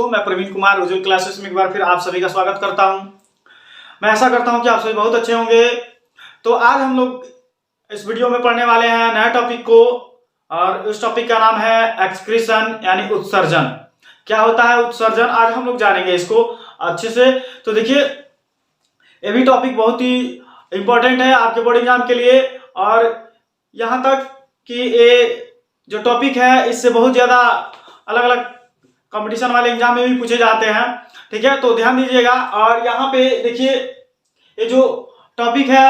दोस्तों, मैं प्रवीण कुमार उज्जवल क्लासेस में एक बार फिर आप सभी का स्वागत करता हूं। मैं ऐसा करता हूं कि आप सभी बहुत अच्छे होंगे। तो आज हम लोग इस वीडियो में पढ़ने वाले हैं नए टॉपिक को, और उस टॉपिक का नाम है एक्सक्रीशन यानी उत्सर्जन। क्या होता है उत्सर्जन, आज हम लोग जानेंगे इसको अच्छे से। तो देखिए, ये भी टॉपिक बहुत ही इंपॉर्टेंट है आपके बोर्ड एग्जाम के लिए, और यहाँ तक कि ये जो टॉपिक है इससे बहुत ज्यादा अलग अलग कंपटीशन वाले एग्जाम में भी पूछे जाते हैं। ठीक है, तो ध्यान दीजिएगा। और यहाँ पे देखिए, ये जो टॉपिक है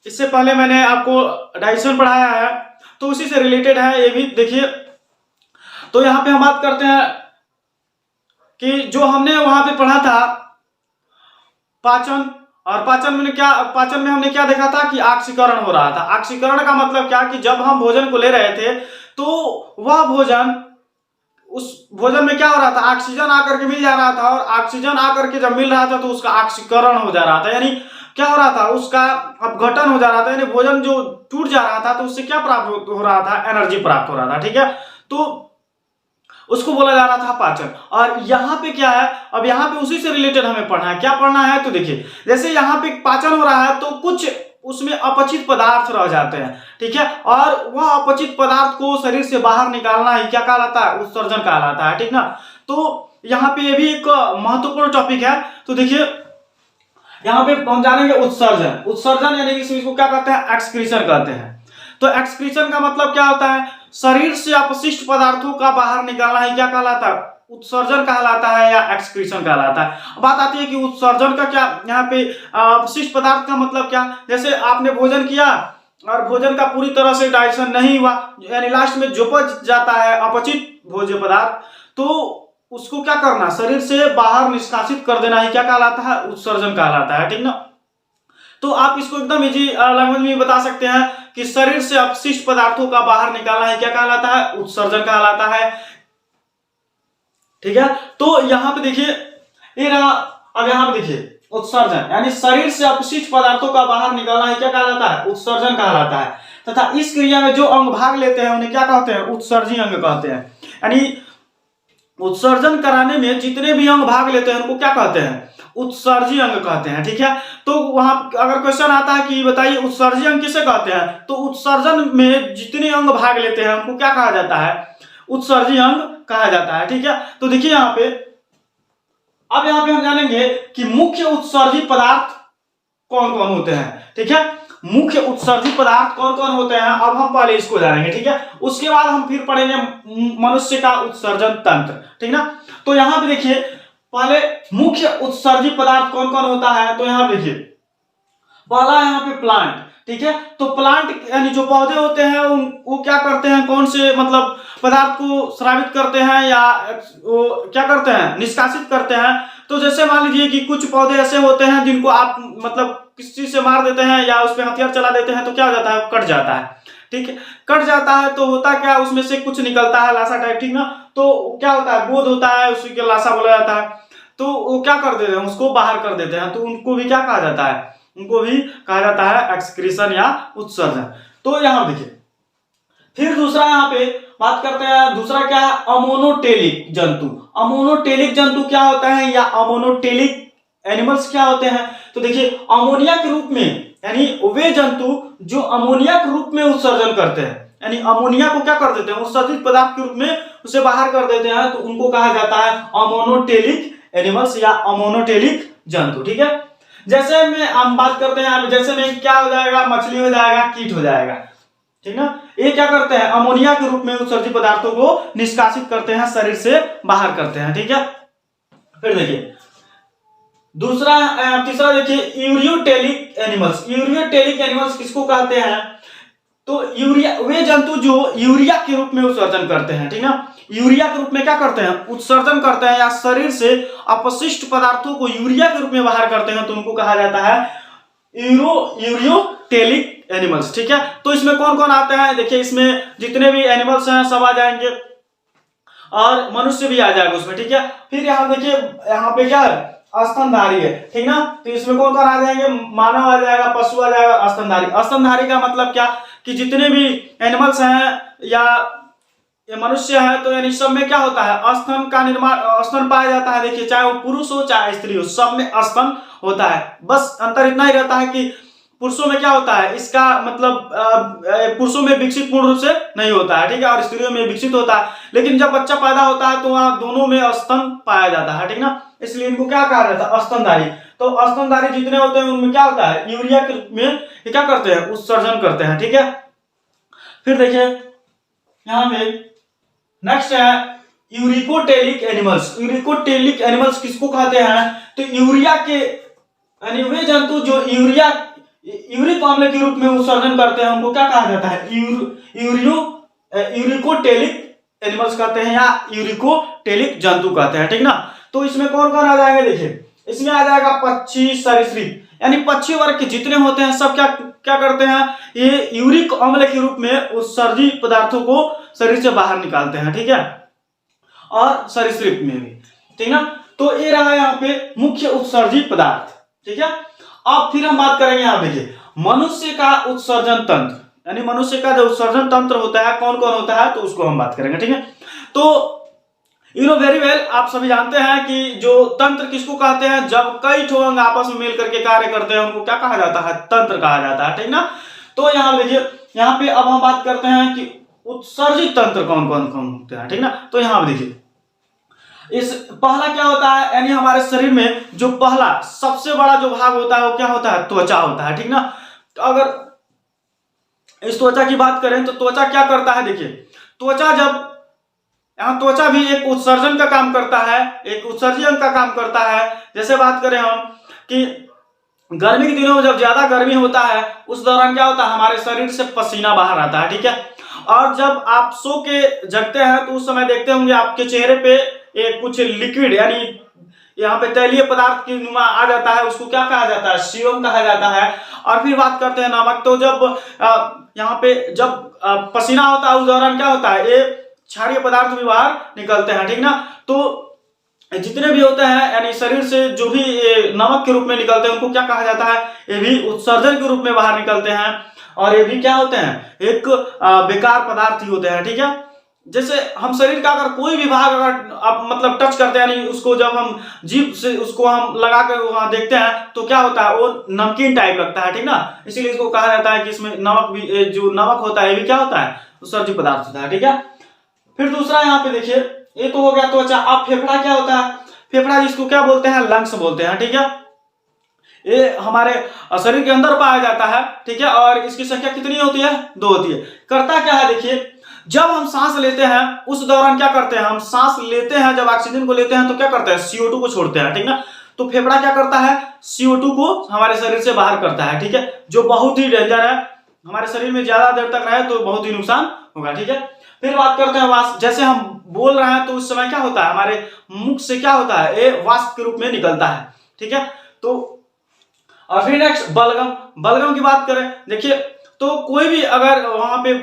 इससे पहले मैंने आपको डाइजेशन पढ़ाया है, तो उसी से रिलेटेड है ये भी। देखिए, तो यहाँ पे हम बात करते हैं कि जो हमने वहां पे पढ़ा था पाचन, और पाचन में हमने क्या देखा था कि ऑक्सीकरण हो रहा था। ऑक्सीकरण का मतलब क्या कि जब हम भोजन को ले रहे थे तो वह भोजन, उस भोजन में क्या हो रहा था, ऑक्सीजन आकर के मिल जा रहा था, और ऑक्सीजन आकर के जब मिल रहा था तो उसका ऑक्सीकरण हो जा रहा था, यानी क्या हो रहा था, उसका अपघटन हो जा रहा था, यानी भोजन जो टूट जा रहा था तो उससे क्या प्राप्त हो रहा था, एनर्जी प्राप्त हो रहा था। ठीक है, तो उसको बोला जा रहा था पाचन। और यहाँ पे क्या है, अब यहाँ पे उसी से रिलेटेड हमें पढ़ना है। क्या पढ़ना है, तो देखिए, जैसे यहाँ पे पाचन हो रहा है तो कुछ उसमें अपचित पदार्थ रह जाते हैं। ठीक है, और वह अपचित पदार्थ को शरीर से बाहर निकालना ही क्या कहलाता है, उत्सर्जन कहलाता है। ठीक ना, तो यहाँ पे ये भी एक महत्वपूर्ण टॉपिक है। तो देखिए, यहाँ पे हम जानेंगे उत्सर्जन। उत्सर्जन यानी इसको क्या कहते हैं, एक्सक्रीशन कहते हैं। तो एक्सक्रीशन का मतलब क्या होता है, शरीर से अपशिष्ट पदार्थों का बाहर निकालना ही क्या कहलाता है, उत्सर्जन कहलाता है या एक्सक्रीशन कहलाता है। बात आती है कि उत्सर्जन का क्या, यहाँ पे अपशिष्ट पदार्थ का मतलब क्या, जैसे आपने भोजन किया और भोजन का पूरी तरह से डाइजेशन नहीं हुआ, यानी लास्ट में जो बच जाता है अपचित भोज्य पदार्थ, तो उसको क्या करना, शरीर से बाहर निष्कासित कर देना ही क्या कहलाता है, उत्सर्जन कहलाता है। ठीक ना, तो आप इसको एकदम इजी लैंग्वेज में बता सकते हैं कि शरीर से अपशिष्ट पदार्थों का बाहर निकालना है क्या कहलाता है, उत्सर्जन कहलाता है। ठीक है, तो यहाँ पे देखिए, ये रहा। अब यहाँ पे देखिए, उत्सर्जन यानी शरीर से अपशिष्ट पदार्थों का बाहर निकालना है क्या कहलाता है, उत्सर्जन कहलाता है। तथा इस क्रिया में जो अंग भाग लेते हैं उन्हें क्या कहते हैं, उत्सर्जी अंग कहते हैं। यानी उत्सर्जन कराने में जितने भी अंग भाग लेते हैं उनको क्या कहते हैं, उत्सर्जी अंग कहते हैं। ठीक है, तो वहां अगर क्वेश्चन आता है कि बताइए उत्सर्जी अंग किसे कहते हैं, तो उत्सर्जन में जितने अंग भाग लेते हैं उनको क्या कहा जाता है, उत्सर्जी अंग कहा जाता है। ठीक है, तो देखिए यहाँ पे, अब यहाँ पे हम जानेंगे कि मुख्य उत्सर्जी पदार्थ कौन कौन होते हैं। ठीक है, मुख्य उत्सर्जी पदार्थ कौन कौन होते हैं, अब हम पहले इसको जानेंगे। ठीक है, उसके बाद हम फिर पढ़ेंगे मनुष्य का उत्सर्जन तंत्र। ठीक ना, तो यहाँ पे देखिए, पहले मुख्य उत्सर्जी पदार्थ कौन कौन होता है, तो यहाँ देखिए, पहला यहाँ पे प्लांट। ठीक है, तो प्लांट यानी जो पौधे होते हैं वो क्या करते हैं, कौन से मतलब पदार्थ को स्रावित करते हैं या वो क्या करते हैं, निष्कासित करते हैं। तो जैसे मान लीजिए कि कुछ पौधे ऐसे होते हैं जिनको आप मतलब किसी चीज से मार देते हैं या उस पर हथियार चला देते हैं तो क्या हो जाता है, कट जाता है। ठीक है, कट जाता है तो होता क्या, उसमें से कुछ निकलता है लाशा टाइप। ठीक ना, तो क्या होता है, गोद होता है, उसी के लाशा बोला जाता है। तो वो क्या कर देते हैं, उसको बाहर कर देते हैं, तो उनको भी क्या कहा जाता है, उनको भी कहा जाता है एक्सक्रीशन या उत्सर्जन। तो यहाँ देखिए, फिर दूसरा यहाँ पे बात करते हैं, दूसरा क्या है, अमोनोटेलिक जंतु। अमोनोटेलिक जंतु क्या होता है या अमोनोटेलिक एनिमल्स क्या होते हैं, तो देखिए, अमोनिया के रूप में, यानी वे जंतु जो अमोनिया के रूप में उत्सर्जन करते हैं, यानी अमोनिया को क्या कर देते हैं, उत्सर्जित पदार्थ के रूप में उसे बाहर कर देते हैं, तो उनको कहा जाता है अमोनोटेलिक एनिमल्स या अमोनोटेलिक जंतु। ठीक है, जैसे में हम बात करते हैं, जैसे में क्या हो जाएगा, मछली हो जाएगा, कीट हो जाएगा। ठीक ना, ये क्या करते हैं, अमोनिया के रूप में उत्सर्जित पदार्थों को निष्कासित करते हैं, शरीर से बाहर करते हैं। ठीक है, फिर देखिए तीसरा देखिए, यूरियोटेलिक एनिमल्स। यूरियोटेलिक एनिमल्स किसको कहते हैं, तो यूरिया, वे जंतु जो यूरिया के रूप में उत्सर्जन करते हैं। ठीक ना, यूरिया के रूप में क्या करते हैं, उत्सर्जन करते हैं या शरीर से अपशिष्ट पदार्थों को यूरिया के रूप में बाहर करते हैं, तो उनको कहा जाता है यूरियोटेलिक एनिमल्स। ठीक है, तो इसमें कौन कौन आते हैं, देखिए, इसमें जितने भी एनिमल्स हैं सब आ जाएंगे और मनुष्य भी आ जाएगा उसमें। ठीक है, फिर यहाँ देखिए, यहाँ पे क्या है, स्तनधारी है। ठीक ना, तो इसमें कौन कौन आ जाएंगे, मानव आ जाएगा, पशु आ जाएगा, स्तनधारी। स्तनधारी का मतलब क्या कि जितने भी एनिमल्स हैं या ये मनुष्य है तो यानी सब में क्या होता है, स्तन का निर्माण, स्तन पाया जाता है। देखिए चाहे वो पुरुष हो चाहे स्त्री हो, सब में स्तन होता है। बस अंतर इतना ही रहता है कि पुरुषों में क्या होता है, इसका मतलब पुरुषों में विकसित पूर्ण रूप से नहीं होता है, ठीक है, और स्त्रियों में विकसित होता है। लेकिन जब बच्चा पैदा होता है तो वहां दोनों में स्तन पाया जाता है, ठीक ना, इसलिए इनको क्या कहा जाता है, स्तनधारी। तो स्तनधारी जितने होते हैं उनमें क्या होता है, यूरिया के रूप में ये क्या करते हैं, उत्सर्जन करते हैं, ठीक है। फिर देखिए यहाँ पे नेक्स्ट है यूरिकोटेलिक एनिमल्स। यूरिकोटेलिक एनिमल्स किसको कहते हैं, तो यूरिया के यानी वे जंतु जो यूरिक अम्ल के रूप में उत्सर्जन करते हैं उनको क्या कहा जाता है, यूरिकोटेलिक एनिमल्स कहते हैं या यूरिकोटेलिक जंतु कहते हैं, ठीक ना। तो इसमें कौन कौन आ जाएंगे, देखिए इसमें आ जाएगा पक्षी, सरीसृप, यानी पक्षी वर्ग के जितने होते हैं सब क्या क्या करते हैं, ये यूरिक अम्ल के रूप में उत्सर्जित पदार्थों को शरीर से बाहर निकालते हैं, ठीक है, और सरीसृप में भी, ठीक ना। तो ये रहा यहाँ पे मुख्य उत्सर्जित पदार्थ, ठीक है। अब फिर हम बात करेंगे, यहाँ देखिए मनुष्य का उत्सर्जन तंत्र, यानी मनुष्य का जो उत्सर्जन तंत्र होता है कौन कौन होता है, तो उसको हम बात करेंगे, ठीक है। तो यू नो वेरी वेल, आप सभी जानते हैं कि जो तंत्र किसको कहते हैं, जब कई ठो अंग आपस में मिल करके कार्य करते हैं उनको क्या कहा जाता है, तंत्र कहा जाता है, ठीक ना। तो यहाँ देखिए यहाँ पे अब हम बात करते हैं कि उत्सर्जित तंत्र कौन कौन कौन होते हैं, ठीक ना। तो यहाँ देखिए इस पहला क्या होता है, यानी हमारे शरीर में जो पहला सबसे बड़ा जो भाग होता है वो क्या होता है, त्वचा होता है, ठीक ना। तो अगर इस त्वचा की बात करें तो त्वचा क्या करता है, देखिए त्वचा जब यहाँ त्वचा भी एक उत्सर्जन का काम करता है, एक उत्सर्जन का काम करता है। जैसे बात करें हम कि गर्मी के दिनों में जब ज्यादा गर्मी होता है उस दौरान क्या होता है, हमारे शरीर से पसीना बाहर आता है, ठीक है। और जब आप सो के जगते हैं तो उस समय देखते होंगे आपके चेहरे पे एक कुछ लिक्विड यानी यहाँ पे तैलीय पदार्थ की नुमा आ जाता है, उसको क्या कहा जाता है, सीरम कहा जाता है। और फिर बात करते हैं नमक, तो जब यहाँ पे जब पसीना होता है उस दौरान क्या होता है, ये क्षारीय पदार्थ भी बाहर निकलते हैं, ठीक ना। तो जितने भी होते हैं यानी शरीर से जो भी नमक के रूप में निकलते हैं उनको क्या कहा जाता है, ये भी उत्सर्जन के रूप में बाहर निकलते हैं। और ये भी क्या होते हैं, एक बेकार पदार्थ ही होते हैं, ठीक है। जैसे हम शरीर का अगर कोई भी भाग अगर आप मतलब टच करते हैं, यानी उसको जब हम जीभ से उसको हम लगा कर वहां देखते हैं तो क्या होता है, वो नमकीन टाइप लगता है, ठीक ना। इसीलिए इसको कहा जाता है कि इसमें नमक भी, जो नमक होता है ये भी क्या होता है, उत्सर्जित पदार्थ होता है, ठीक है। फिर दूसरा यहाँ पे देखिए, ये तो हो गया त्वचा। अब फेफड़ा क्या होता है, फेफड़ा जिसको क्या बोलते हैं, लंग्स बोलते हैं, ठीक है। ये हमारे शरीर के अंदर पाया जाता है, ठीक है, और इसकी संख्या कितनी होती है, 2 होती है। करता क्या है, देखिए जब हम सांस लेते हैं उस दौरान क्या करते हैं, हम सांस लेते हैं जब ऑक्सीजन को लेते हैं तो क्या करते हैं, CO2 को छोड़ते हैं, ठीक ना। तो फेफड़ा क्या करता है, CO2 को हमारे शरीर से बाहर करता है, ठीक है, जो बहुत ही डेंजर है, हमारे शरीर में ज्यादा देर तक रहे तो बहुत ही नुकसान होगा, ठीक है। फिर बात करते हैं वाष्प। जैसे हम बोल रहे हैं तो उस समय क्या होता है, हमारे मुख से क्या होता है, ये वाष्प के रूप में निकलता है, ठीक है। तो और फिर नेक्स्ट बलगम। बलगम की बात करें, देखिए तो कोई भी अगर वहां पे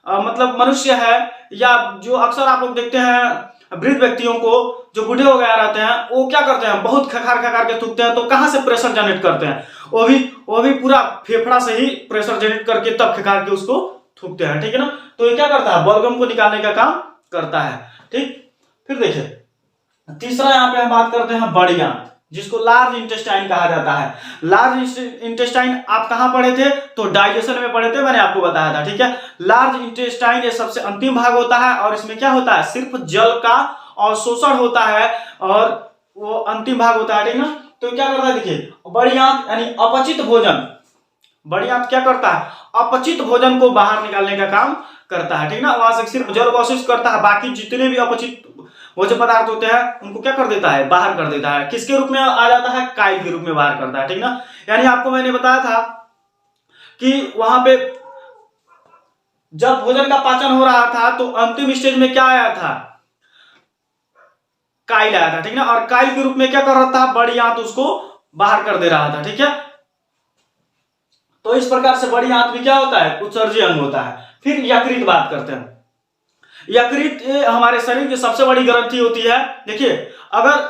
मतलब मनुष्य है या जो अक्सर आप लोग देखते हैं वृद्ध व्यक्तियों को जो बूढ़े हो गए रहते हैं वो क्या करते हैं, बहुत खखार खखार के थूकते हैं। तो कहां से प्रेशर जनरेट करते हैं, वो भी पूरा फेफड़ा से ही प्रेशर जनरेट करके तब खखार के उसको थूकते हैं, ठीक है ना। तो ये क्या करता है, बलगम को निकालने का काम करता है, ठीक। फिर देखिए तीसरा यहाँ पे हम बात करते हैं बड़ी आंत, जिसको लार्ज इंटेस्टाइन कहा जाता है। लार्ज इंटेस्टाइन आप कहां पढ़े थे, तो डाइजेशन में पढ़े थे, मैंने आपको बताया था, ठीक है। लार्ज इंटेस्टाइन ये सबसे अंतिम भाग होता है और इसमें क्या होता है, सिर्फ जल का अवशोषण होता है और वो अंतिम भाग होता है, ठीक ना। तो क्या करता है, देखिए बड़ी आंत यानी अपचित भोजन, बड़ी आंत क्या करता है, अपचित भोजन को बाहर निकालने का काम करता है, ठीक ना। वहां से सिर्फ जल को अवशोषित करता है, बाकी जितने भी अपचित भोज्य पदार्थ होते हैं उनको क्या कर देता है, बाहर कर देता है। किसके रूप में आ जाता है, काइल के रूप में बाहर करता है, ठीक ना। यानी आपको मैंने बताया था कि वहां पे जब भोजन का पाचन हो रहा था तो अंतिम स्टेज में क्या आया था, काइल आया था, ठीक ना। और काइल के रूप में क्या कर रहा था, बड़ी आंत उसको बाहर कर दे रहा था, ठीक है। तो इस प्रकार से बड़ी आंत भी क्या होता है, उत्सर्जी अंग होता है। फिर यकृत बात करते हैं। यकृत हमारे शरीर की सबसे बड़ी ग्रंथि होती है। देखिए अगर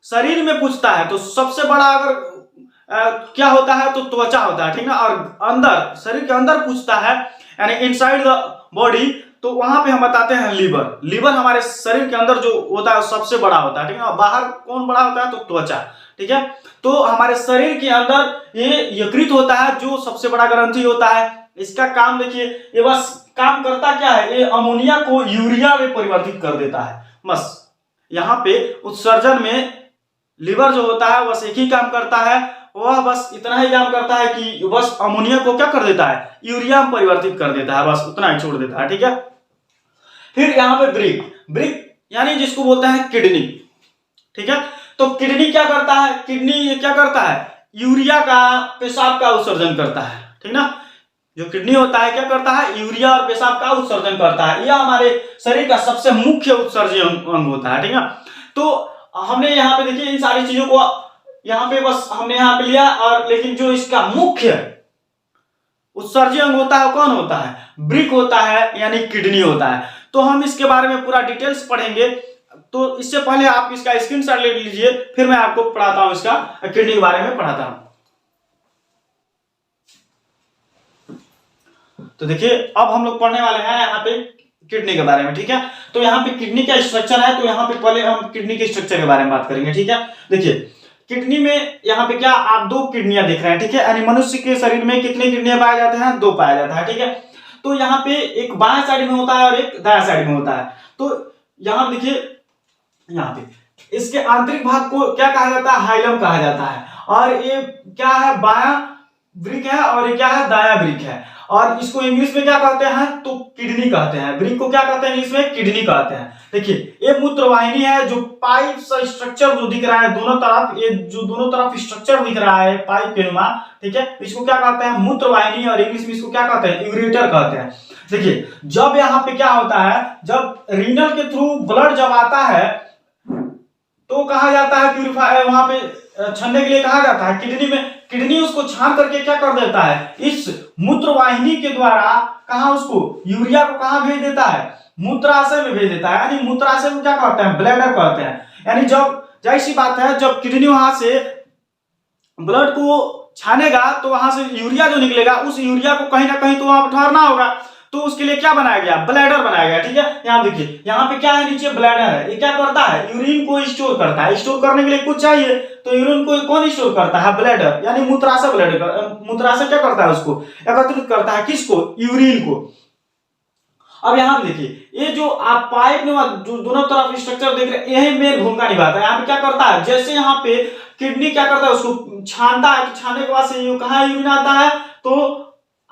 शरीर में पूछता है तो सबसे बड़ा अगर क्या होता है तो त्वचा होता है, ठीक ना। और अंदर शरीर के अंदर पूछता है यानी इनसाइड द बॉडी तो वहां पे हम बताते हैं लीवर। लीवर हमारे शरीर के अंदर जो होता है सबसे बड़ा होता है, ठीक है ना। बाहर कौन बड़ा होता है, तो त्वचा, ठीक है। तो हमारे शरीर के अंदर ये यकृत होता है जो सबसे बड़ा ग्रंथि होता है। इसका काम देखिए, ये बस काम करता क्या है, ये अमोनिया को यूरिया में परिवर्तित कर देता है। बस यहाँ पे उत्सर्जन में लीवर जो होता है बस एक ही काम करता है, वह बस इतना ही काम करता है कि बस अमोनिया को क्या कर देता है, यूरिया में परिवर्तित कर देता है, बस उतना ही छोड़ देता है, ठीक है। फिर यहाँ पे ब्रिक, ब्रिक यानी जिसको बोलते हैं किडनी, ठीक है। तो किडनी क्या करता है, किडनी क्या करता है, यूरिया का पेशाब का उत्सर्जन करता है, ठीक ना। जो किडनी होता है क्या करता है, यूरिया और पेशाब का उत्सर्जन करता है। यह हमारे शरीर का सबसे मुख्य उत्सर्जन अंग होता है, ठीक है। तो हमने यहाँ पे देखिए इन सारी चीजों को यहाँ पे बस हमने यहाँ पे लिया, और लेकिन जो इसका मुख्य उत्सर्जन अंग होता है कौन होता है, ब्रिक होता है, यानी किडनी होता है। तो हम इसके बारे में पूरा डिटेल्स पढ़ेंगे। तो इससे पहले आप इसका स्क्रीनशॉट ले लीजिए, फिर मैं आपको पढ़ाता हूं, इसका किडनी के बारे में पढ़ाता हूं। तो देखिए अब हम लोग पढ़ने वाले हैं यहाँ पे किडनी के बारे में, ठीक है। तो यहाँ पे किडनी का स्ट्रक्चर है, तो यहाँ पे पहले हम किडनी के स्ट्रक्चर के बारे में बात करेंगे, ठीक है। देखिए किडनी में यहाँ पे क्या आप दो किडनियां देख रहे हैं, ठीक है। यानी मनुष्य के शरीर में कितने किडनियां पाए जाते हैं, दो पाया जाता है, ठीक है। तो यहाँ पे एक बाएं साइड में होता है और एक दाएं साइड में होता है। तो यहाँ देखिए, यहाँ पे इसके आंतरिक भाग को क्या कहा जाता है, हाइलम कहा जाता है। और ये क्या है, बायां ब्रिक है, और ये क्या है, दायां ब्रिक है। और इसको इंग्लिश में क्या कहते हैं, तो किडनी कहते हैं। ब्रिक को क्या कहते हैं इंग्लिश में, किडनी कहते हैं। देखिए ये मूत्रवाहिनी है, जो पाइप सा स्ट्रक्चर जो दिख रहा है दोनों तरफ, ये जो दोनों तरफ स्ट्रक्चर दिख रहा है पाइप के नुमा, ठीक है, इसको क्या कहते हैं, मूत्रवाहिनी, और इंग्लिश में इसको क्या कहते हैं, यूरेटर कहते हैं। देखिए जब यहाँ पे क्या होता है, जब रीनल के थ्रू ब्लड जब आता है तो कहा जाता है प्यूरिफायर, वहां पे छानने के लिए कहा जाता है किडनी में। किडनी उसको छान करके क्या कर देता है, इस मूत्रवाहिनी के द्वारा कहा उसको, यूरिया को कहां भेज देता है, मूत्राशय में भेज देता है। यानी मूत्राशय को क्या कहते हैं, ब्लैडर कहते हैं। यानी जब जाहिर सी बात है, जब किडनी वहां से ब्लड को छानेगा तो वहां से यूरिया जो निकलेगा, उस यूरिया को कहीं ना कहीं तो वहां पर ठहरना होगा। तो उसके लिए क्या बनाया गया, ब्लैडर बनाया गया, ठीक है। यहाँ देखिए यहाँ पे क्या है, नीचे ब्लैडर है। ये क्या करता है, यूरिन को स्टोर करता है। स्टोर करने के लिए कुछ चाहिए, तो यूरिन को कौन स्टोर करता है, ब्लैडर, यानी मूत्राशय। ब्लैडर मूत्राशय क्या करता है, उसको एकत्रित करता है, किसको, यूरिन को। अब यहाँ पे देखिए, ये जो आप पाइप में जो दोनों तरफ स्ट्रक्चर देख रहे हैं, यही मेन भूमिका निभाता है। यहाँ पे क्या करता है, जैसे यहाँ पे किडनी क्या करता है, उसको छानता है, तो छानने के बाद से कहाँ यूरिन आता है, तो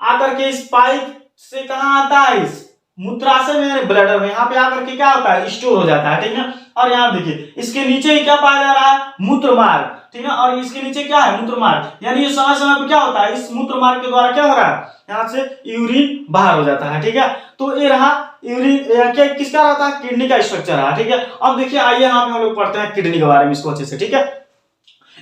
आकर के इस पाइप से कहाँ आता है, इस मूत्राशय में, ब्लैडर में। यहाँ पे आकर के क्या होता है, स्टोर हो जाता है, ठीक है। और यहाँ देखिए इसके नीचे ही क्या पाया जा रहा है, मूत्रमार्ग, ठीक है। और इसके नीचे क्या है, मूत्रमार्ग। यानी ये समय समय पे क्या होता है, इस मूत्रमार्ग के द्वारा क्या हो रहा है, यहाँ से यूरिन बाहर हो जाता है, ठीक है। तो ये रहा यूरिन, क्या किसका रहता है, किडनी का स्ट्रक्चर रहा, ठीक है। अब देखिए आइए यहाँ पे हम लोग पढ़ते हैं किडनी के बारे में, इसको अच्छे से, ठीक है।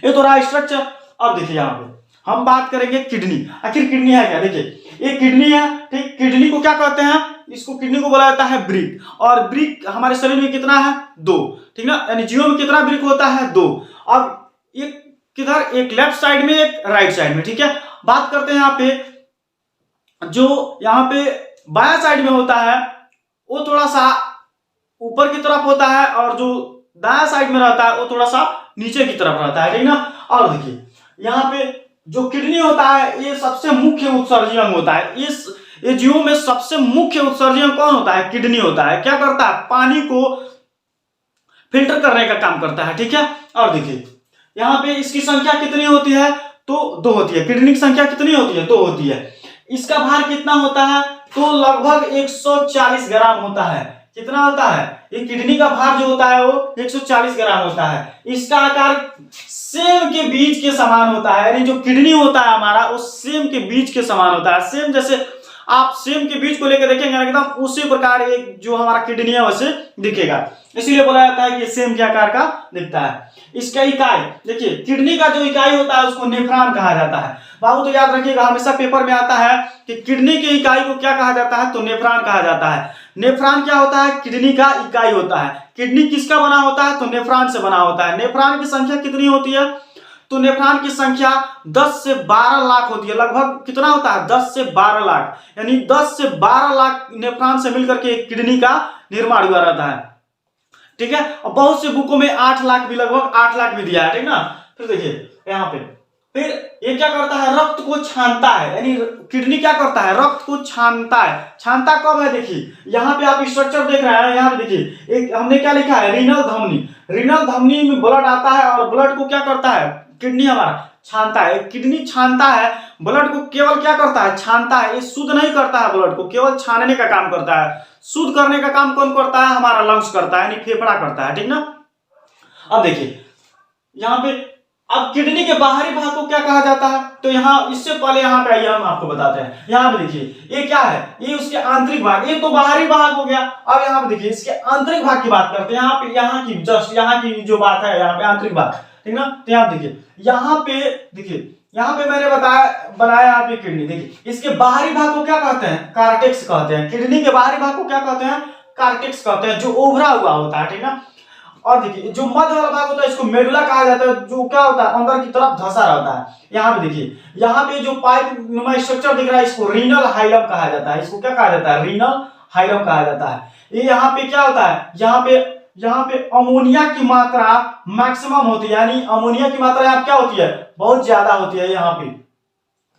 ये तो रहा स्ट्रक्चर। अब देखिए यहाँ पे हम बात करेंगे किडनी। आखिर किडनी है क्या, देखिए ये किडनी है, ठीक। किडनी को क्या कहते हैं, इसको किडनी को बोला जाता है ब्रिक। और ब्रिक हमारे शरीर में कितना है, दो, ठीक ना। यानी जीव में कितना ब्रिक होता है, दो। अब एक किधर, एक लेफ्ट साइड में, एक राइट साइड में, ठीक है। बात करते हैं यहाँ पे, जो यहाँ पे बाया साइड में होता है वो थोड़ा सा ऊपर की तरफ होता है, और जो दाया साइड में रहता है वो थोड़ा सा नीचे की तरफ रहता है, ठीक ना। और देखिए यहाँ पे जो किडनी होता है, ये सबसे मुख्य उत्सर्जन अंग होता है। ये जीवों में सबसे मुख्य उत्सर्जन कौन होता है, किडनी होता है। क्या करता है, पानी को फिल्टर करने का काम करता है, ठीक है। और देखिए यहाँ पे इसकी संख्या कितनी होती है, तो दो होती है। किडनी की संख्या कितनी होती है, दो होती है। इसका भार कितना होता है, तो लगभग 140 ग्राम होता है। कितना होता है, ये किडनी का भार जो होता है वो 140 ग्राम होता है। इसका आकार सेम के बीज के समान होता है। यानी जो किडनी होता है हमारा, वो सेम के बीज के समान होता है। सेम जैसे आप सेम के बीज को लेकर देखेंगे एकदम उसी प्रकार एक जो हमारा किडनी है वैसे दिखेगा। इसीलिए बोला जाता है कि सेम के आकार का दिखता है। इसका इकाई देखिए, किडनी का जो इकाई होता है उसको नेफ्रॉन कहा जाता है। बाबू तो याद रखिएगा, हमेशा पेपर में आता है कि किडनी की इकाई को क्या कहा जाता है, तो नेफ्रॉन कहा जाता है। नेफ्रॉन क्या होता है, किडनी का इकाई होता है। किडनी किसका बना होता है, तो नेफ्रॉन से बना होता है। नेफ्रॉन की संख्या कितनी होती है, तो नेफ्रॉन की संख्या 10 से 12 लाख होती है। लगभग कितना होता है? 10 से 12 लाख, यानी 10 से 12 लाख नेफ्रॉन से मिलकर के एक किडनी का निर्माण हुआ रहता है। ठीक है, और बहुत से बुकों में 8 लाख भी, लगभग 8 लाख भी दिया है। ठीक ना। फिर देखिए यहाँ पे, फिर ये क्या करता है? रक्त को छानता है, यानी किडनी क्या करता है? रक्त को छानता है। छानता कब है? देखिए यहाँ पे आप स्ट्रक्चर देख रहे हैं, यहाँ पे देखिए एक हमने क्या लिखा है? रीनल धमनी। रीनल धमनी में ब्लड आता है और ब्लड को क्या करता है? किडनी हमारा छानता है। किडनी छानता है, ब्लड को केवल क्या करता है? छानता है। ये शुद्ध नहीं करता है, ब्लड को केवल छानने का काम करता है। शुद्ध करने का काम कौन करता है? हमारा लंग्स करता है, यानी फेफड़ा करता है। ठीक ना। अब देखिए यहाँ पे, अब किडनी के बाहरी भाग को क्या कहा जाता है? तो यहाँ इससे पहले यहाँ पे आइए हम आपको बताते हैं। यहाँ पे देखिए ये क्या है? ये उसके आंतरिक भाग, ये तो बाहरी भाग हो गया। अब यहाँ पे देखिए इसके आंतरिक भाग की बात करते हैं। यहाँ पे, यहाँ की जस्ट यहाँ की जो बात है, यहाँ पे आंतरिक भाग। ठीक ना। तो यहाँ देखिए, यहाँ पे देखिए, यहाँ पे मैंने बनाया यहाँ पे किडनी। देखिए इसके बाहरी भाग को क्या कहते हैं? कार्टेक्स कहते हैं। किडनी के बाहरी भाग को क्या कहते हैं? कार्टेक्स कहते हैं, जो उभरा हुआ होता है। ठीक ना। और देखिए जो मध्य वाला भाग होता है इसको मेडुला कहा जाता है, जो क्या होता है? अंदर की तरफ धंसा रहता है। यहाँ पे देखिए, यहाँ पे जो पाइप नुमा स्ट्रक्चर दिख रहा है इसको रीनल हाइलम कहा जाता है। इसको क्या कहा जाता है? रीनल हाइलम कहा जाता है। ये यहाँ पे क्या होता है? यहाँ पे अमोनिया की मात्रा मैक्सिमम होती है, यानी अमोनिया की मात्रा यहाँ क्या होती है? बहुत ज्यादा होती है यहाँ पे।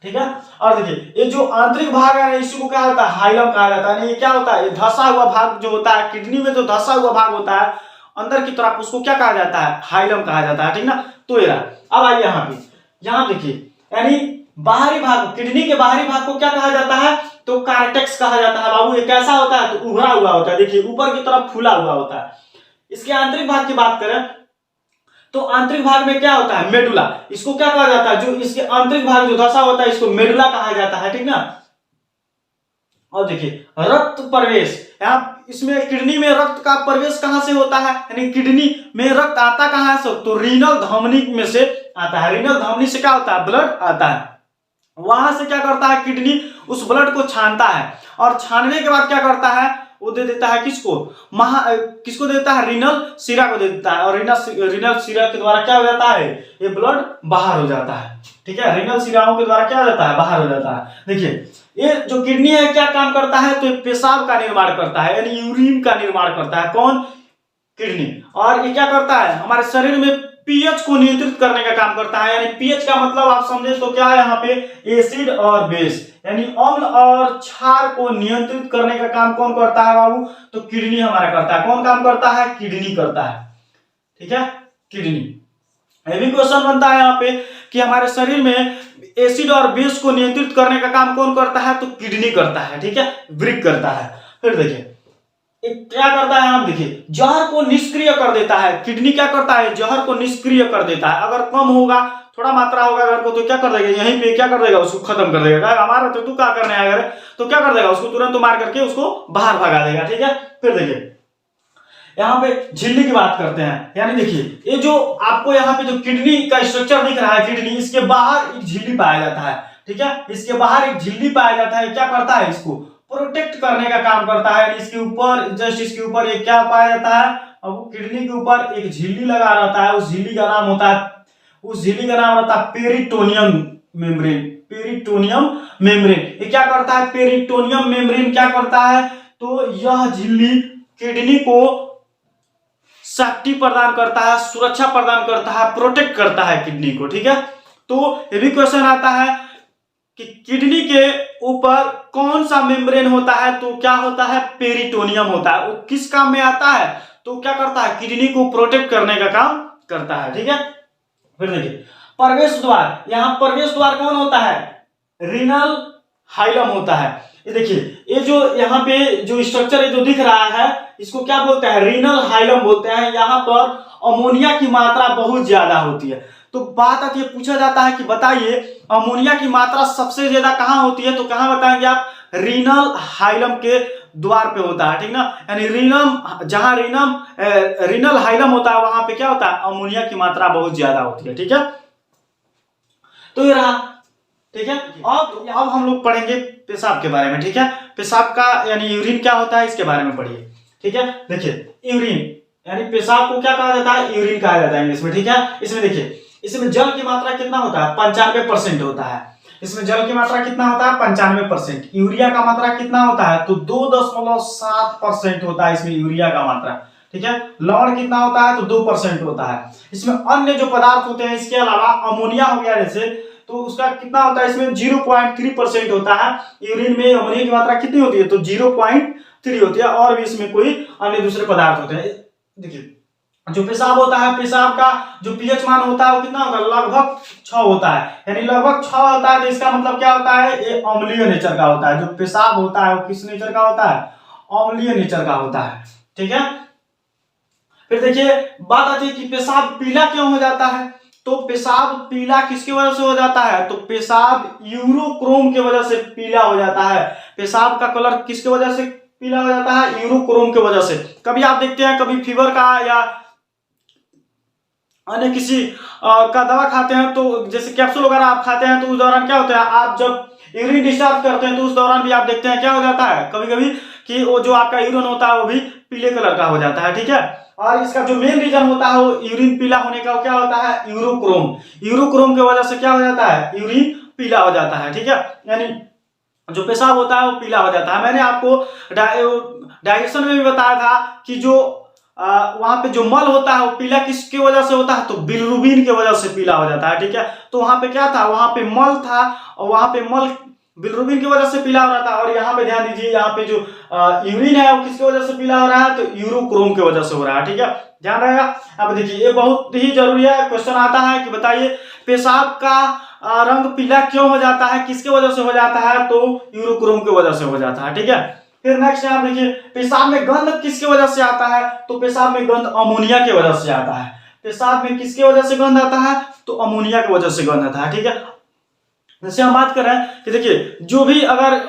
ठीक है। और देखिए ये जो आंतरिक भाग है इसी को क्या होता है? हाइलम कहा जाता है। ये क्या होता है? ये धंसा हुआ भाग जो होता है किडनी में, जो धंसा हुआ भाग होता है अंदर की तरफ, उसको क्या कहा जाता है? हाइलम कहा जाता है। ठीक ना। तो ये रहा। अब आइए यहाँ पे, यहाँ देखिए, यानी बाहरी भाग, किडनी के बाहरी भाग को क्या कहा जाता है? तो कार्टेक्स कहा जाता है। बाबू ये कैसा होता है? तो उभरा हुआ होता है। देखिए ऊपर की तरफ फूला हुआ होता है। इसके आंतरिक भाग की बात करें तो आंतरिक भाग में क्या होता है? मेडुला। इसको क्या कहा जाता है? जो इसके आंतरिक भाग जो धंसा होता है इसको मेडुला कहा जाता है। ठीक ना। और देखिए रक्त प्रवेश, यहाँ इसमें किडनी में रक्त का प्रवेश कहां से होता है? यानी किडनी में रक्त आता कहां से? तो रीनल धमनी में से आता है। रीनल धमनी से क्या होता है? ब्लड आता है। वहां से क्या करता है? किडनी उस ब्लड को छानता है, और छानने के बाद क्या करता है? वो दे देता है किसको? किसको देता है? रीनल शिरा को दे देता है। और रीनल शिरा के द्वारा क्या हो जाता है? ये ब्लड बाहर हो जाता है। ठीक है, रीनल शिराओं के द्वारा क्या हो जाता है? बाहर हो जाता है। देखिए ये जो किडनी है क्या काम करता है? तो पेशाब का निर्माण करता है, यानी यूरिन का निर्माण करता है। कौन? किडनी। और ये क्या करता है? हमारे शरीर में पीएच को नियंत्रित करने का काम करता है। यानी पीएच का मतलब आप समझे तो क्या है यहाँ पे? एसिड और बेस, यानी अम्ल और क्षार को नियंत्रित करने का काम कौन करता है बाबू? तो किडनी हमारा करता है। कौन काम करता है? किडनी करता है। ठीक है, किडनी। ये भी क्वेश्चन बनता है यहाँ पे कि हमारे शरीर में एसिड और बेस को नियंत्रित करने का काम कौन करता है? तो किडनी करता है। ठीक है, वृक्क करता है। फिर देखिए क्या करता है? आप देखिए जहर को निष्क्रिय कर देता है। किडनी क्या करता है? जहर को निष्क्रिय कर देता है। अगर कम होगा, थोड़ा मात्रा होगा अगर को, तो क्या कर देगा? यहीं पे क्या कर देगा? उसको खत्म कर देगा। हमारा तो तू क्या करने अगर तो क्या कर देगा? उसको तुरंत मार करके उसको बाहर भगा देगा। ठीक है। फिर देखिए यहाँ पे झिल्ली की बात करते हैं। यानी देखिए ये जो आपको यहाँ पे जो किडनी का स्ट्रक्चर दिख रहा है, किडनी, इसके बाहर एक झिल्ली पाया जाता है। ठीक है, इसके बाहर एक झिल्ली पाया जाता है। क्या करता है? इसको प्रोटेक्ट करने का काम करता है। इसके ऊपर, जस्ट इसके ऊपर एक क्या पाया जाता है? अब वो किडनी के ऊपर एक झिल्ली लगा रहता है। उस झिल्ली का नाम होता है, उस झिल्ली का नाम होता है पेरिटोनियम मेम्ब्रेन। पेरिटोनियम मेम्ब्रेन ये क्या करता है? पेरिटोनियम मेम्ब्रेन क्या करता है? तो यह झिल्ली किडनी को सेफ्टी प्रदान करता है, सुरक्षा प्रदान करता है, प्रोटेक्ट करता है किडनी को। ठीक है। तो ये भी क्वेश्चन आता है कि किडनी के ऊपर कौन सा मेम्ब्रेन होता है? तो क्या होता है? पेरिटोनियम होता है। वो किस काम में आता है? तो क्या करता है? किडनी को प्रोटेक्ट करने का काम करता है। ठीक है। फिर देखिए प्रवेश द्वार, यहाँ प्रवेश द्वार कौन होता है? रीनल हाइलम होता है। ये देखिए ये जो यहाँ पे जो स्ट्रक्चर है जो दिख रहा है इसको क्या बोलते हैं? रीनल हाइलम बोलते हैं। यहाँ पर अमोनिया की मात्रा बहुत ज्यादा होती है। तो बात आती है, पूछा जाता है कि बताइए अमोनिया की मात्रा सबसे ज्यादा कहाँ होती है? तो कहाँ बताएंगे आप? रीनल हाइलम के द्वार पे होता है। ठीक ना। यानी जहां रीनल हाइलम होता है वहां पे क्या होता है? अमोनिया की मात्रा बहुत ज्यादा होती है। ठीक है। तो ये रहा। ठीक है। अब हम लोग पढ़ेंगे पेशाब के बारे में। ठीक है, पेशाब का यानी यूरिन क्या होता है इसके बारे में पढ़िए। ठीक है। देखिए यूरिन यानी पेशाब को क्या कहा जाता है? यूरिन कहा जाता है इंग्लिश में। ठीक है। इसमें देखिए इसमें जल की मात्रा कितना होता है? 95% होता है। इसमें जल की मात्रा कितना होता है? 95%। यूरिया का मात्रा कितना होता है? तो 2.7% होता है इसमें यूरिया का मात्रा। ठीक है। लवण कितना होता है? तो 2% होता है। इसमें अन्य जो पदार्थ होते हैं इसके अलावा अमोनिया हो गया जैसे, तो उसका कितना होता है? इसमें 0.3% होता है। यूरिन में अमोनिया की मात्रा कितनी होती है? तो 0.3 होती है। और भी इसमें कोई अन्य दूसरे पदार्थ होते हैं। देखिए जो पेशाब होता है, पेशाब का जो पीएच मान होता है वो कितना होता है? लगभग 6 होता है। यानी लगभग 6 होता है, तो इसका मतलब क्या होता है? ये अम्लीय नेचर का होता है। जो पेशाब होता है वो किस नेचर का होता है? अम्लीय नेचर का होता है। ठीक है। फिर देखिए बात आती है कि पेशाब पीला क्यों हो जाता है? तो पेशाब पीला किसकी वजह से हो जाता है? तो पेशाब यूरोक्रोम की वजह से पीला हो जाता है। पेशाब का कलर किसकी वजह से पीला हो जाता है? यूरोक्रोम की वजह से। कभी आप देखते हैं, कभी फीवर का या अन्य किसी का दवा खाते हैं, तो जैसे कैप्सूल वगैरह आप खाते हैं, तो उस दौरान क्या होता है? आप जब यूरिन डिस्चार्ज करते हैं तो उस दौरान भी आप देखते हैं क्या हो जाता है कभी कभी कि वो जो आपका यूरिन होता है वो भी पीले कलर का हो जाता है। ठीक है। और इसका जो मेन रीजन होता है वो यूरिन पीला होने का क्या होता है? यूरोक्रोम। यूरोक्रोम की वजह से क्या हो जाता है? यूरिन पीला हो जाता है। ठीक है। यानी जो पेशाब होता है वो पीला हो जाता है। मैंने आपको डाइजेशन में भी बताया था कि जो वहां पे जो मल होता है वो पीला किसकी वजह से होता है? तो बिलिरुबिन की वजह से पीला हो जाता है। ठीक है। तो वहां पे क्या था? वहां पे मल था, और वहां पे मल बिलिरुबिन की वजह से पीला हो रहा था। और यहाँ पे ध्यान दीजिए, यहाँ पे जो यूरिन है वो किसकी वजह से पीला हो रहा है? तो यूरोक्रोम की वजह से हो रहा है। ठीक है। ध्यान रहेगा। अब देखिए ये बहुत ही जरूरी है, क्वेश्चन आता है कि बताइए पेशाब का रंग पीला क्यों हो जाता है, किसके वजह से हो जाता है? तो यूरोक्रोम की वजह से हो जाता है। ठीक है। फिर नेक्स्ट आप देखिए पेशाब में गंध किसकी वजह से आता है? तो पेशाब में गंध अमोनिया की वजह से आता है। पेशाब में किसकी वजह से गंध आता है? तो अमोनिया की वजह से गंध आता है। ठीक है। जैसे हम बात कर रहे हैं कि देखिए जो भी अगर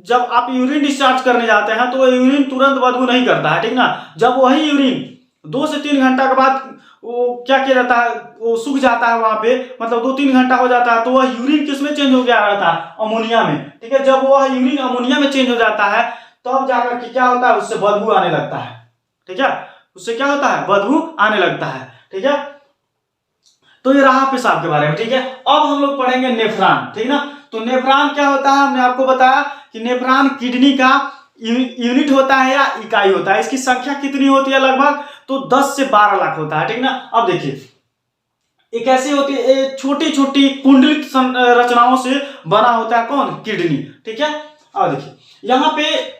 जब आप यूरिन डिस्चार्ज करने जाते हैं तो यूरिन तुरंत बदबू नहीं करता है। ठीक ना। जब वही यूरिन 2 से 3 घंटा के बाद वो क्या किया जाता है? वो सूख जाता है वहां पे, मतलब 2-3 घंटा हो जाता है, तो वह यूरिन किसमें चेंज हो गया रहता है? अमोनिया में। ठीक है। जब वह यूरिन अमोनिया में चेंज हो जाता है तब जाकर के क्या होता है? उससे बदबू आने लगता है। ठीक है। उससे क्या होता है? बदबू आने लगता है। ठीक है। तो ये रहा पेशाब के बारे में। ठीक है। अब हम लोग पढ़ेंगे नेफ्रॉन। ठीक ना। तो नेफ्रॉन क्या होता है? हमने आपको बताया कि नेफ्रॉन किडनी का यूनिट होता है या इकाई होता है। इसकी संख्या कितनी होती है? लगभग तो 10 से 12 लाख होता है। ठीक ना। अब देखिए ये कैसी होती है? छोटी छोटी कुंडलित रचनाओं से बना होता है। कौन? किडनी। ठीक है। अब देखिए यहाँ पे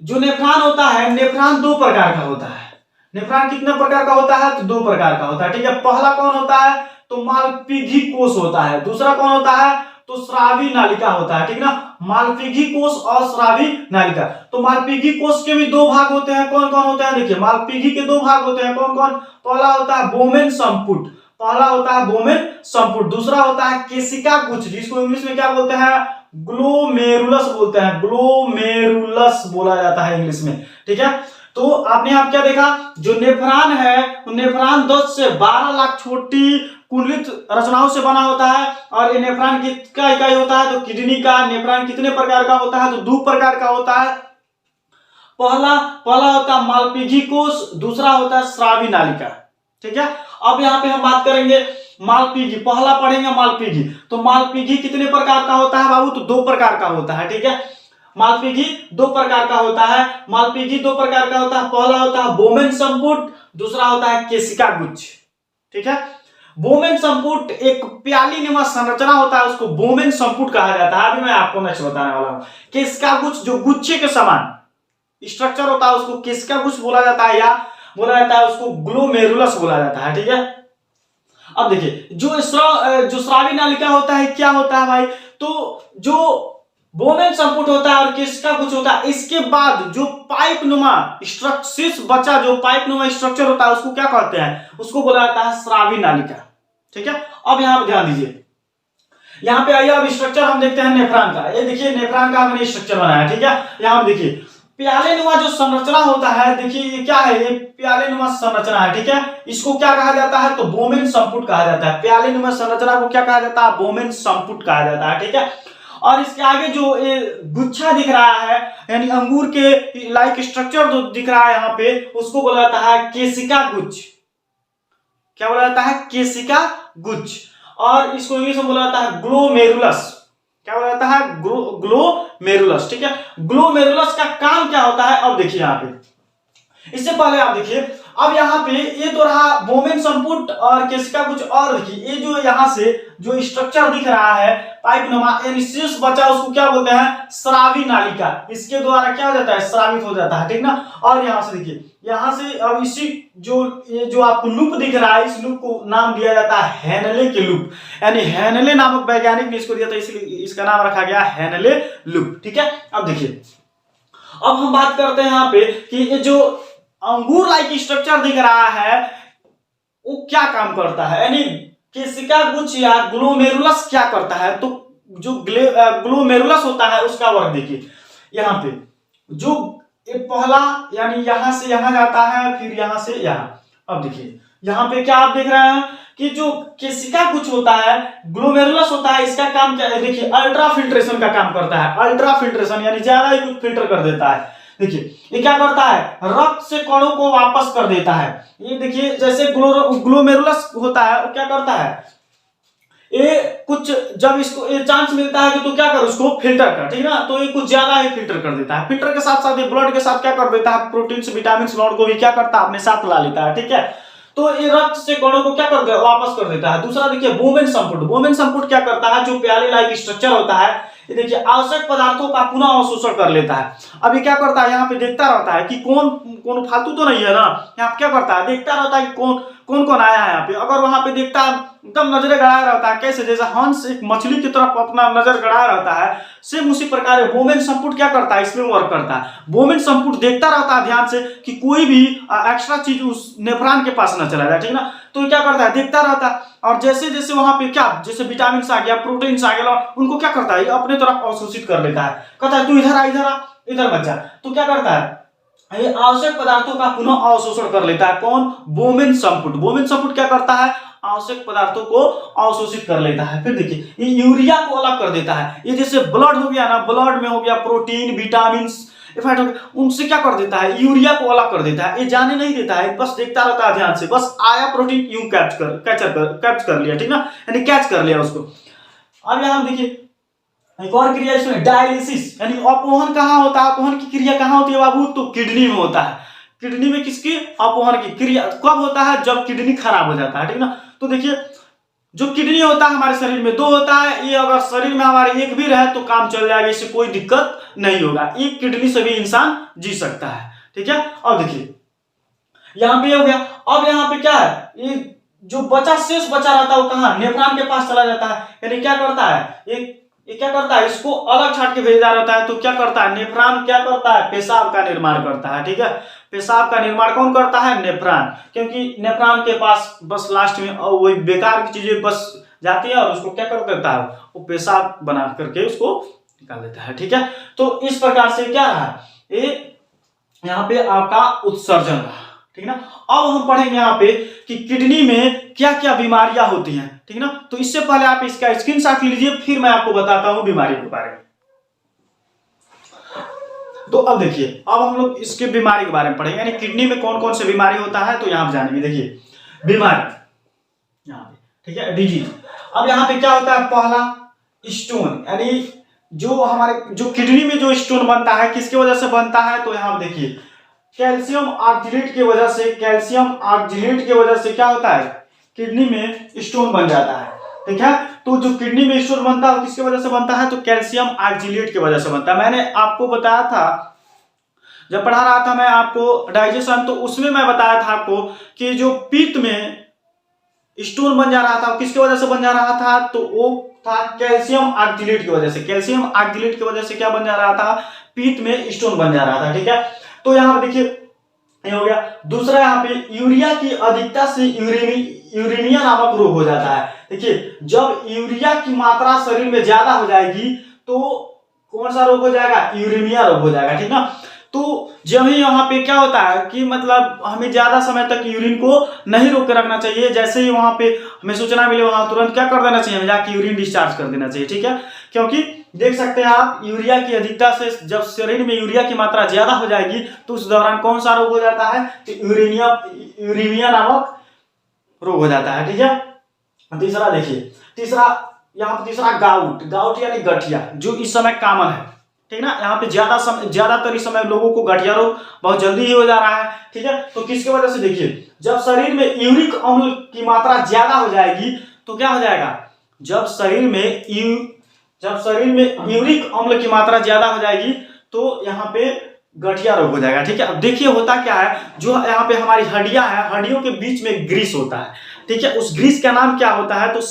जो नेफ्रॉन होता है, नेफ्रॉन 2 प्रकार का होता है। नेफ्रॉन कितने प्रकार का होता है? तो 2 प्रकार का होता है। ठीक है। पहला कौन होता है? तो मालपीघी कोष होता है। दूसरा कौन होता है? तो स्रावी नालिका होता है। ठीक ना। मालपीघी कोष और स्रावी नालिका। तो मालपीघी कोष के भी 2 भाग होते हैं। कौन कौन होते हैं? देखिए मालपीघी के 2 भाग होते हैं। कौन कौन? पहला होता है बोमेन संपुट। पहला होता है बोमेन संपुट। दूसरा होता है केशिका गुच्छ, जिसको इंग्लिश में क्या बोलते हैं? ग्लोमेरुलस बोलते हैं। ग्लोमेरुलस बोला जाता है इंग्लिश में। ठीक है। तो आपने आप क्या देखा? जो नेफ्रॉन है नेफ्रॉन 10 से 12 लाख छोटी कुंडलित रचनाओं से बना होता है। और ये नेफ्रॉन किसका इकाई होता है? तो किडनी का। नेफ्रॉन कितने प्रकार का होता है? तो 2 प्रकार का होता है। पहला होता है मालपीघी कोष, दूसरा होता है स्रावी नालिका। ठीक है। अब यहाँ पे हम बात करेंगे मालपीघी। पहला पढ़ेंगे मालपीघी। तो मालपीघी कितने प्रकार का होता है बाबू? तो 2 प्रकार का होता है। ठीक है। मालपीघी 2 प्रकार का होता है। मालपीघी 2 प्रकार का होता है। पहला होता है बोमेन संपुट, दूसरा होता है केशिका गुच्छ। ठीक है। बोमेन संपुट एक प्याली नुमा संरचना होता है, उसको बोमेन संपुट कहा जाता है। अभी मैं आपको नेक्स्ट बताने वाला हूं। केशिका गुच्छ जो गुच्छे के समान स्ट्रक्चर होता है उसको केशिका गुच्छ बोला जाता है, या बोला जाता है उसको ग्लोमेरुलस बोला जाता है। ठीक है। अब देखिए जो स्रावी नालिका होता है क्या होता है भाई? तो जो बोमेन संपुट होता है और केशिका गुच्छ होता है, इसके बाद जो पाइप नुमा स्ट्रक्चर बचा, जो पाइप नुमा स्ट्रक्चर होता है उसको क्या कहते हैं? उसको बोला जाता है स्रावी नालिका। ठीक है। अब यहाँ पे ध्यान दीजिए, यहाँ पे आइए अब स्ट्रक्चर हम देखते हैं नेफ्रॉन का। ये देखिए नेफ्रॉन का हमने स्ट्रक्चर बनाया। ठीक है। यहाँ पे देखिए प्याले नुमा जो संरचना होता है, देखिए ये क्या है? ये प्याले नुमा संरचना है। ठीक है। इसको क्या कहा जाता है? तो बोमेन संपुट कहा जाता है। प्याले नुमा संरचना को क्या कहा जाता है? बोमेन संपुट कहा जाता है। ठीक है। और इसके आगे जो ये गुच्छा दिख रहा है, यानी अंगूर के लाइक स्ट्रक्चर जो दिख रहा है यहाँ पे, उसको बोला जाता है केशिका गुच्छ। क्या बोला जाता है, केशिका गुच्छ, और इसको इंग्लिश में बोला जाता है ग्लोमेरुलस। क्या बोला जाता है, ग्लोमेरुलस। ठीक है, ग्लोमेरुलस का काम क्या होता है, अब देखिए यहाँ पे, इससे पहले आप देखिए, अब यहाँ पे ये तो रहा बोमेन संपुट और केशिका गुच्छ, और देखिए ये जो यहाँ से जो स्ट्रक्चर दिख रहा है पाइप नुमा, शेष बचा उसको क्या बोलते हैं, स्रावी नालिका। इसके द्वारा क्या हो जाता है, स्रावित हो जाता है। ठीक ना, और यहाँ से देखिए, यहाँ से अब इसी ये जो आपको लूप दिख रहा है, इस लूप को नाम दिया जाता है हेनले के लूप, यानी हेनले नामक वैज्ञानिक ने इसको दिया था, इसलिए इसका नाम रखा गया हेनले लूप। ठीक है, अब देखिए, अब हम बात करते हैं यहाँ पे कि ये जो अंगूर लाइक स्ट्रक्चर दिख रहा है वो क्या काम करता है, यानी केशिका गुच्छ या ग्लोमेरुलस क्या करता है। तो जो ग्लोमेरुलस होता है उसका वर्क देखिए, यहाँ पे जो ये पहला यानी यहां से यहां जाता है, फिर यहां से यहां। अब देखिए यहाँ पे क्या आप देख रहे हैं कि जो केशिका गुच्छ होता है, ग्लोमेरुलस होता है, इसका काम क्या है, देखिए अल्ट्रा फिल्ट्रेशन का काम करता है। अल्ट्रा फिल्ट्रेशन यानी ज्यादा ही कुछ फिल्टर कर देता है। देखिए ये क्या करता है, रक्त से कणों को वापस कर देता है। ये देखिए जैसे ग्लोमेरुलस होता है वो क्या करता है, ये कुछ जब इसको ये चांस मिलता है कि तो क्या कर उसको फिल्टर कर, ठीक है ना, तो ये कुछ ज्यादा ही फिल्टर कर देता है। फिल्टर के साथ साथ ये ब्लड के साथ क्या कर देता है, प्रोटीन विटामिन ब्लड को भी क्या करता है, अपने साथ ला लेता है। ठीक है, तो ये रक्त से कणों को क्या कर वापस कर देता है। दूसरा देखिए बोमेन संपुट। बोमेन संपुट क्या करता है, जो प्याली लाइक स्ट्रक्चर होता है, ये देखिए आवश्यक पदार्थों का पुनः अवशोषण कर लेता है। अब ये क्या करता है, यहाँ पे देखता रहता है कि कौन फालतू तो नहीं है ना, यहाँ पे क्या करता है, देखता रहता है कि कौन आया है यहाँ पे। अगर वहां पे देखता है एकदम नजरें गड़ाया रहता है, कैसे जैसे हंस एक मछली की तरफ अपना नजर गड़ाया रहता है, सेम उसी प्रकार बोमेन संपुट क्या करता है, इसमें वर्क करता है। बोमेन संपुट देखता रहता है ध्यान से कि कोई भी एक्स्ट्रा चीज उस नेफ्रॉन के पास न चला जाए, ठीक ना। तो क्या करता है, देखता रहता है, और जैसे जैसे वहां पे क्या जैसे विटामिन आ गया, प्रोटीन आ गया, उनको क्या करता है, अपने तरफ अवशोषित कर लेता है। कहता है तू इधर आ इधर मत जा। तो क्या करता है, ये आवश्यक पदार्थों का पुनः अवशोषण कर लेता है। कौन, बोमेन संपुट। बोमेन संपुट क्या करता है, आवश्यक पदार्थों को अवशोषित कर लेता है। फिर देखिए ये यूरिया को अलग कर देता है। ये जैसे ब्लड हो गया ना, ब्लड में हो गया प्रोटीन विटामिन फैट हो गया, उनसे क्या कर देता है, यूरिया को अलग कर देता है। ये जाने नहीं देता है, बस देखता रहता है ध्यान से, बस आया प्रोटीन यूं कैच कर लिया, ठीक ना, यानी कैच कर लिया उसको। अब यहां देखिए एक और क्रिया इसमें डायलिसिस, यानी अपवहन कहाँ होता है, अपवहन की क्रिया कहाँ होती है बाबू, तो किडनी में होता है। किडनी में किसकी, अपवहन की क्रिया कब होता है, जब किडनी खराब हो जाता है, ठीक ना। तो देखिए जो किडनी होता है हमारे शरीर में 2 होता है, ये अगर शरीर में हमारे एक भी रहे तो काम चल जाएगा, इससे कोई दिक्कत नहीं होगा। एक किडनी से भी इंसान जी सकता है, ठीक है। और देखिए यहाँ पे हो गया। अब यहाँ पे क्या है, ये जो शेष बचा रहता है वो कहाँ, नेफ्रॉन के पास चला जाता है। यानी क्या करता है, ये क्या करता है, इसको अलग छाट के भेजा रहता है। तो क्या करता है, नेफ्रॉन क्या करता है, पेशाब का निर्माण करता है, ठीक है। पेशाब का निर्माण कौन करता है, नेफ्रॉन, क्योंकि नेफ्रॉन के पास बस लास्ट में वही बेकार की चीजें बस जाती है और उसको क्या कर देता है, वो पेशाब बना करके उसको निकाल देता है, ठीक है। तो इस प्रकार से क्या रहा, ये यहाँ पे आपका उत्सर्जन रहा, ठीक ना। अब हम पढ़ेंगे यहाँ पे कि किडनी में क्या क्या बीमारियां होती हैं, ठीक ना। तो इससे पहले आप इसका स्क्रीनशॉट लीजिए, फिर मैं आपको बताता हूं बीमारी के बारे में। तो अब देखिए, अब हम लोग इसके बीमारी के बारे में पढ़ेंगे, यानी किडनी में कौन कौन से बीमारी होता है, तो यहाँ जानेंगे। देखिए बीमारी यहाँ पे, ठीक है, डिजीज। अब यहाँ पे क्या होता है, पहला स्टोन, यानी जो हमारे जो किडनी में जो स्टोन बनता है किसकी वजह से बनता है, तो यहाँ देखिए कैल्शियम ऑक्जेलेट की वजह से, कैल्शियम ऑक्जेलेट की वजह से क्या होता है, किडनी में स्टोन बन जाता है, ठीक है। तो जो किडनी में स्टोन बनता है किसकी वजह से बनता है, तो कैल्शियम ऑक्जेलेट की वजह से बनता है। मैंने आपको बताया था जब पढ़ा रहा था मैं आपको डाइजेशन, तो उसमें मैं बताया था आपको कि जो पित्त में स्टोन बन जा रहा था किसकी वजह से बन जा रहा था, तो वो था कैल्शियम ऑक्जेलेट की वजह से। कैल्शियम ऑक्जेलेट की वजह से क्या बन जा रहा था, पित्त में स्टोन बन जा रहा था, ठीक है। तो यहाँ पे देखिए ये हो गया। दूसरा यहाँ पे यूरिया की अधिकता से यूरेनिया नामक रोग हो जाता है। देखिए जब यूरिया की मात्रा शरीर में ज्यादा हो जाएगी तो कौन सा रोग हो जाएगा, यूरेनिया रोग हो जाएगा, ठीक ना। तो जब ही यहाँ पे क्या होता है कि मतलब हमें ज्यादा समय तक यूरिन को नहीं रोक के रखना चाहिए, जैसे ही वहां पे हमें सूचना मिले वहां तुरंत क्या कर देना चाहिए, हमें जाके यूरिन डिस्चार्ज कर देना चाहिए, ठीक है। क्योंकि देख सकते हैं आप यूरिया की अधिकता से जब शरीर में यूरिया की मात्रा ज्यादा हो जाएगी तो उस दौरान कौन सा रोग हो जाता है, तो यूरेनिया नामक रोग हो जाता है, ठीक है। तीसरा देखिए, तीसरा यहाँ पे तीसरा गाउट यानी गठिया, जो इस समय कॉमन है, ठीक ना। यहाँ पे ज्यादातर इस समय लोगों को गठिया रोग बहुत जल्दी ही हो जा रहा है, ठीक है। तो किसके वजह से, देखिए जब शरीर में यूरिक अम्ल की मात्रा ज्यादा हो जाएगी तो क्या हो जाएगा, जब शरीर में यूरिक अम्ल की मात्रा ज्यादा हो जाएगी तो यहाँ पे गठिया रोग हो जाएगा, ठीक है। अब देखिए होता क्या है, जो यहाँ पे हमारी हड्डियां हैं, हड्डियों के बीच में ग्रीस होता है, ठीक है। उस ग्रीस का नाम क्या होता है, तो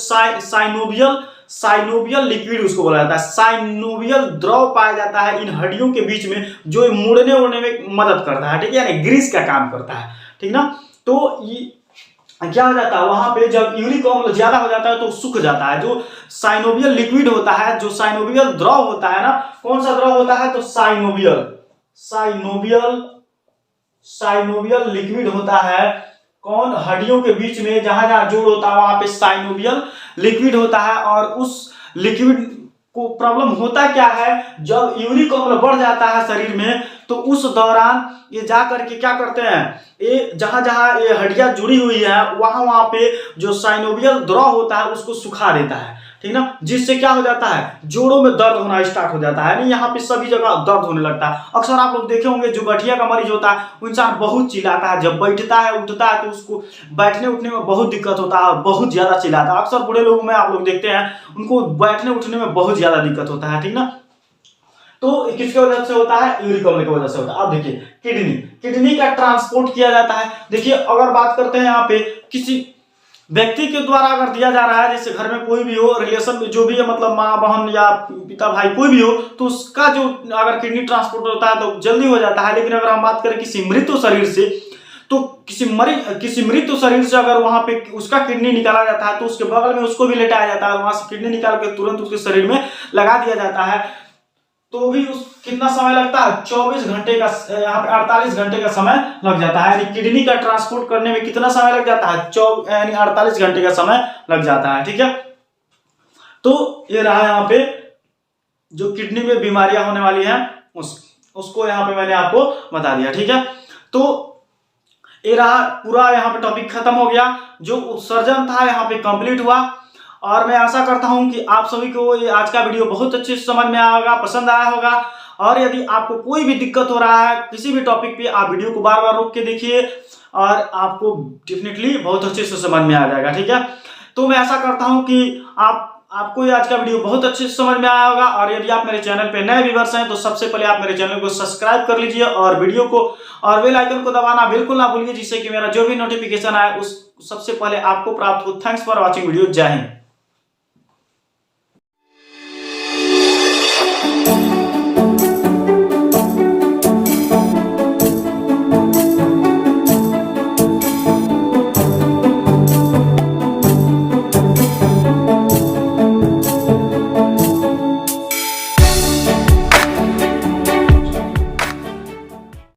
साइनोवियल लिक्विड उसको बोला जाता है। साइनोवियल द्रव पाया जाता है इन हड्डियों के बीच में, जो मुड़ने उड़ने में मदद करता है, ठीक है, यानी ग्रीस का काम करता है, ठीक ना। तो ये क्या हो जाता है, वहां पे जब यूरिक अम्ल ज्यादा हो जाता है तो सूख जाता है। जो साइनोवियल लिक्विड होता है, जो साइनोवियल द्रव होता है ना, कौन सा द्रव होता है, तो साइनोवियल लिक्विड होता है। कौन, हड्डियों के बीच में जहां जहां जोड़ होता है वहां पे साइनोवियल लिक्विड होता है। और उस लिक्विड को प्रॉब्लम होता क्या है, जब यूरिक अम्ल बढ़ जाता है शरीर में तो उस दौरान ये जा करके क्या करते हैं, ये जहां जहां ये हड्डियां जुड़ी हुई है वहां पे जो साइनोवियल द्रव होता है उसको सुखा देता है, ठीक ना। जिससे क्या हो जाता है, जोड़ों में दर्द होना स्टार्ट हो जाता है, नहीं यहाँ पे सभी जगह दर्द होने लगता है। अक्सर आप लोग देखे होंगे जो गठिया का मरीज होता है वो इंसान बहुत चिल्लाता है, जब बैठता है उठता है तो उसको बैठने उठने में बहुत दिक्कत होता है, बहुत ज्यादा चिल्लाता है। अक्सर बूढ़े लोगों में आप लोग देखते हैं उनको बैठने उठने में बहुत ज्यादा दिक्कत होता है, ठीक ना। तो किसके वजह से होता है, यूरिक अम्ल की वजह से होता है। अब देखिए किडनी का ट्रांसपोर्ट किया जाता है। देखिए अगर बात करते हैं यहाँ पे किसी व्यक्ति के द्वारा अगर दिया जा रहा है, जैसे घर में कोई भी हो, रिलेशन में जो भी है, मतलब माँ बहन या पिता भाई कोई भी हो, तो उसका जो अगर किडनी ट्रांसपोर्ट होता है तो जल्दी हो जाता है। लेकिन अगर हम बात करें किसी मृत शरीर से, तो किसी मृत शरीर से अगर वहां पे उसका किडनी निकाला जाता है तो उसके बगल में उसको भी लेटाया जाता है, वहां से किडनी निकाल के तुरंत उसके शरीर में लगा दिया जाता है, तो भी उस कितना समय लगता है, 24 घंटे का, यहाँ पे 48 घंटे का समय लग जाता है। यानी किडनी का ट्रांसपोर्ट करने में कितना समय लग जाता है, यानी 48 घंटे का समय लग जाता है, ठीक है। तो ये रहा यहाँ पे जो किडनी में बीमारियां होने वाली हैं उसको यहाँ पे मैंने आपको बता दिया, ठीक है। तो ये रहा पूरा, यहाँ पे टॉपिक खत्म हो गया। जो उत्सर्जन था यहाँ पे कंप्लीट हुआ, और मैं आशा करता हूं कि आप सभी को ये आज का वीडियो बहुत अच्छे से समझ में आया होगा, पसंद आया होगा। और यदि आपको कोई भी दिक्कत हो रहा है किसी भी टॉपिक पे, आप वीडियो को बार बार रोक के देखिए और आपको डेफिनेटली बहुत अच्छे से समझ में आ जाएगा, ठीक है। तो मैं आशा करता हूं कि आपको ये आज का वीडियो बहुत अच्छे से समझ में आया होगा। और यदि आप मेरे चैनल पे नए व्यूअर्स हैं तो सबसे पहले आप मेरे चैनल को सब्सक्राइब कर लीजिए और वीडियो को और बेल आइकन को दबाना बिल्कुल ना भूलिए, जिससे कि मेरा जो भी नोटिफिकेशन आए उस सबसे पहले आपको प्राप्त हो। Thanks for watching video. जय हिंद।